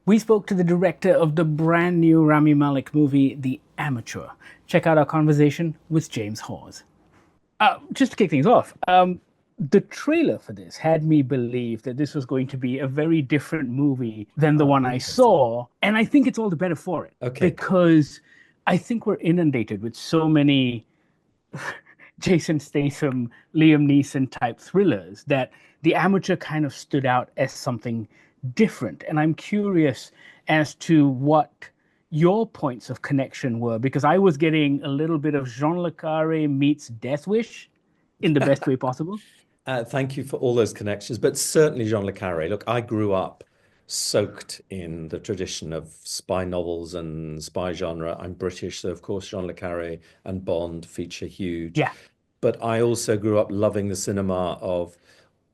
We spoke to the director of the brand new Rami Malek movie, The Amateur. Check out our conversation with James Hawes. Just to kick things off, the trailer for this had me believe that this was going to be a very different movie than the Oh, one I interesting. saw. And I think it's all the better for it Okay. because I think we're inundated with so many Jason Statham, Liam Neeson type thrillers that The Amateur kind of stood out as something different. And I'm curious as to what your points of connection were, because I was getting a little bit of Jean Le Carre meets Death Wish in the best way possible. Thank you for all those connections, but certainly Jean Le Carre. Look, I grew up soaked in the tradition of spy novels and spy genre. I'm British, so of course Jean Le Carre and Bond feature huge. Yeah, But I also grew up loving the cinema of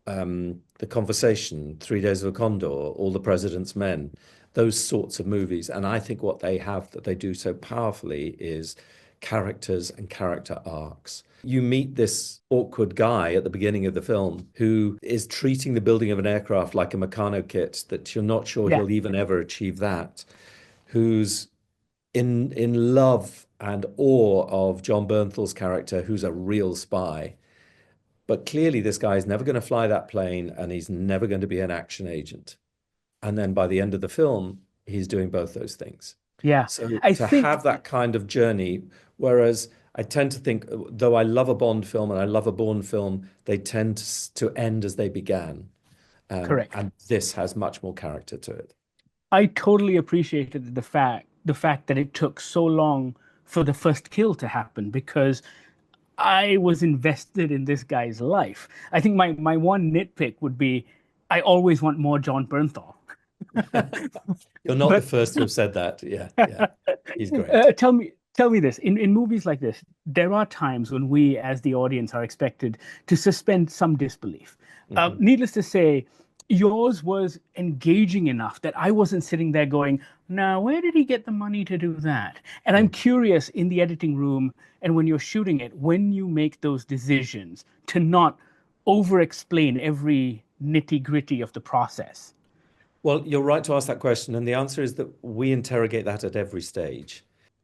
The Conversation, 3 Days of a Condor, All the President's Men, those sorts of movies. And I think what they have that they do so powerfully is characters and character arcs. You meet this awkward guy at the beginning of the film who is treating the building of an aircraft like a Meccano kit, that you're not sure yeah, he'll even ever achieve that, who's in love and awe of John Bernthal's character, who's a real spy. But clearly, this guy is never going to fly that plane and he's never going to be an action agent. And then by the end of the film, he's doing both those things. yeah. So I to think, have that kind of journey, whereas I tend to think, though I love a Bond film and I love a Bourne film, they tend to end as they began. correct. And this has much more character to it. I totally appreciated the fact that it took so long for the first kill to happen because I was invested in this guy's life. I think my one nitpick would be I always want more John Bernthal. You're not the But first to have said that. Yeah, yeah. He's great. tell me this. In movies like this, there are times when we as the audience are expected to suspend some disbelief. Mhm. Needless to say, yours was engaging enough that I wasn't sitting there going, now, where did he get the money to do that? And I'm Mm. curious in the editing room and when you're shooting it, when you make those decisions to not over explain every nitty gritty of the process. Well, you're right to ask that question, and the answer is that we interrogate that at every stage.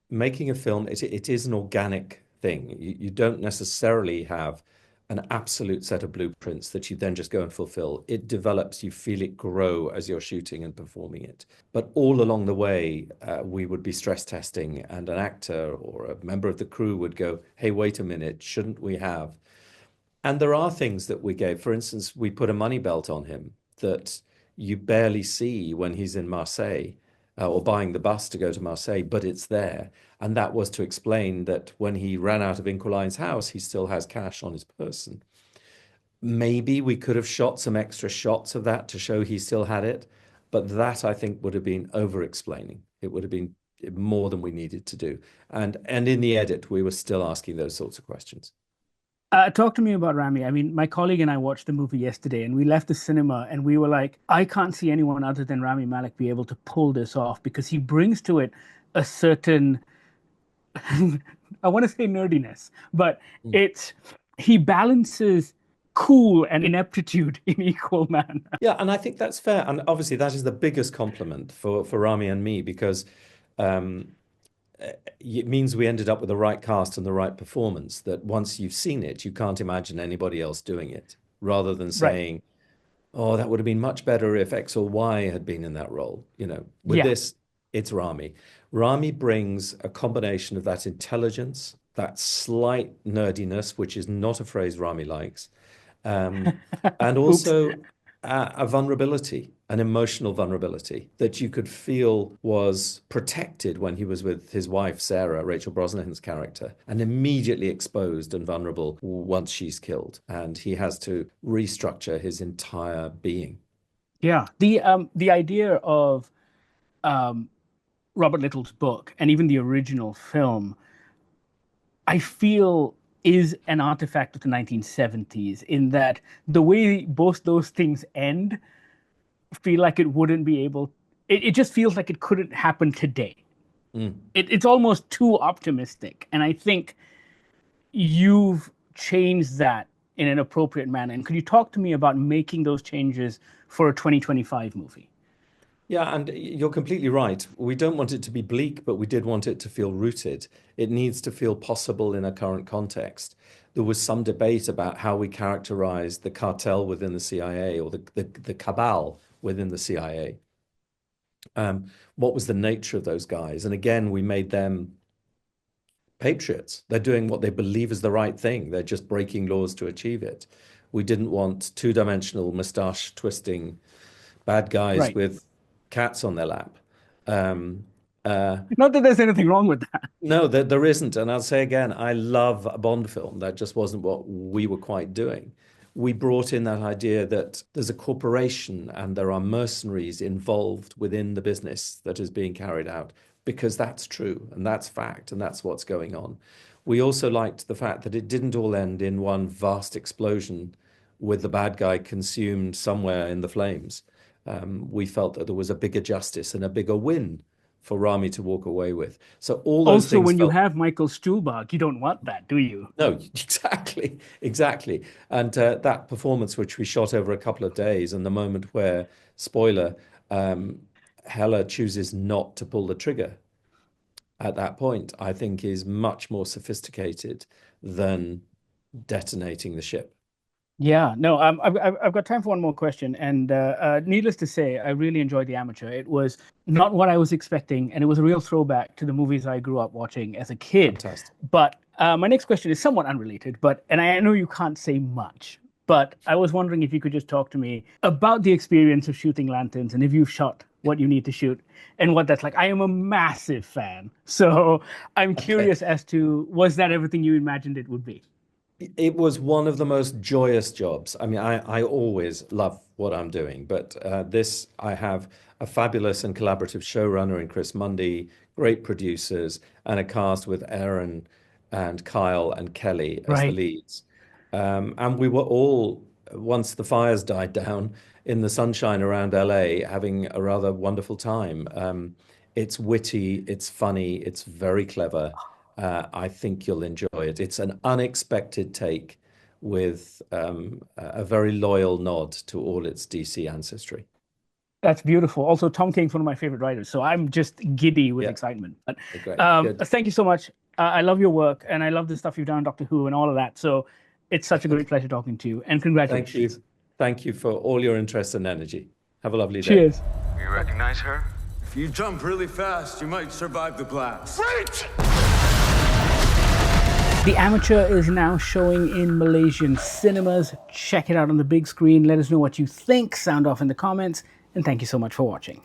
Making a film, it is an organic thing. You don't necessarily have an absolute set of blueprints that you then just go and fulfill. It develops, you feel it grow as you're shooting and performing it. But all along the way, we would be stress testing, and an actor or a member of the crew would go, "Hey, wait a minute, shouldn't we have?" And there are things that we gave. For instance, we put a money belt on him that you barely see when he's in Marseille or buying the bus to go to Marseille, but it's there. And that was to explain that when he ran out of Inquiline's house, he still has cash on his person. Maybe we could have shot some extra shots of that to show he still had it, but that I think would have been over explaining. It would have been more than we needed to do. And in the edit, we were still asking those sorts of questions. Talk to me about Rami. I mean, my colleague and I watched the movie yesterday, and we left the cinema, and we were like, I can't see anyone other than Rami Malek be able to pull this off because he brings to it a certain, I want to say nerdiness, but it's he balances cool and ineptitude in equal manner. Yeah, and I think that's fair. And obviously, that is the biggest compliment for Rami and me because um, it means we ended up with the right cast and the right performance. That once you've seen it, you can't imagine anybody else doing it. Rather than Right. saying, "Oh, that would have been much better if X or Y had been in that role." With Yeah. this, it's Rami. Rami brings a combination of that intelligence, that slight nerdiness, which is not a phrase Rami likes, um, and Oops. also a vulnerability, an emotional vulnerability that you could feel was protected when he was with his wife, Sarah, Rachel Brosnahan's character, and immediately exposed and vulnerable once she's killed. And he has to restructure his entire being. Yeah. The idea of um Robert Little's book and even the original film, I feel is an artifact of the 1970s in that the way both those things end feel like it wouldn't be able it just feels like it couldn't happen today. Mm. It's almost too optimistic. And I think you've changed that in an appropriate manner. And could you talk to me about making those changes for a 2025 movie? Yeah, and you're completely right. We don't want it to be bleak, but we did want it to feel rooted. It needs to feel possible in a current context. There was some debate about how we characterize the cartel within the CIA or the cabal within the CIA. What was the nature of those guys? And again, we made them patriots. They're doing what they believe is the right thing. They're just breaking laws to achieve it. We didn't want two-dimensional mustache twisting bad guys Right. with cats on their lap. Um, uh, Not that there's anything wrong with that. no, there isn't. And I'll say again, I love a Bond film. That just wasn't what we were quite doing. We brought in that idea that there's a corporation and there are mercenaries involved within the business that is being carried out, because that's true and that's fact and that's what's going on. We also liked the fact that it didn't all end in one vast explosion with the bad guy consumed somewhere in the flames. We felt that there was a bigger justice and a bigger win for Rami to walk away with. So all those Also, things when you felt. have Michael Stuhlbarg, you don't want that, do you? No, exactly, exactly. And that performance, which we shot over a couple of days, and the moment where, spoiler, um, Hella chooses not to pull the trigger at that point, I think is much more sophisticated than detonating the ship. Yeah, no, I've got time for one more question. And needless to say, I really enjoyed The Amateur. It was not what I was expecting, and it was a real throwback to the movies I grew up watching as a kid. Fantastic. But my next question is somewhat unrelated, and I know you can't say much, but I was wondering if you could just talk to me about the experience of shooting lanterns and if you've shot what you need to shoot and what that's like. I am a massive fan, so I'm Okay. curious as to was that everything you imagined it would be? It was one of the most joyous jobs. I mean, I always love what I'm doing, but this, I have a fabulous and collaborative showrunner in Chris Mundy, great producers, and a cast with Aaron and Kyle and Kelly as the Right. leads. And we were all, once the fires died down, in the sunshine around LA, having a rather wonderful time. It's witty, it's funny, it's very clever. I think you'll enjoy it. It's an unexpected take with a very loyal nod to all its DC ancestry. That's beautiful. Also, Tom King's one of my favorite writers, so I'm just giddy with Yeah, excitement. But great. Good. thank you so much. I love your work, and I love the stuff you've done on Doctor Who and all of that. So it's such a great pleasure talking to you, and Thank congratulations. you. Thank you for all your interest and energy. Have a lovely day. Cheers. You recognize her? If you jump really fast, you might survive the blast. Wait! The Amateur is now showing in Malaysian cinemas. Check it out on the big screen. Let us know what you think. Sound off in the comments. And thank you so much for watching.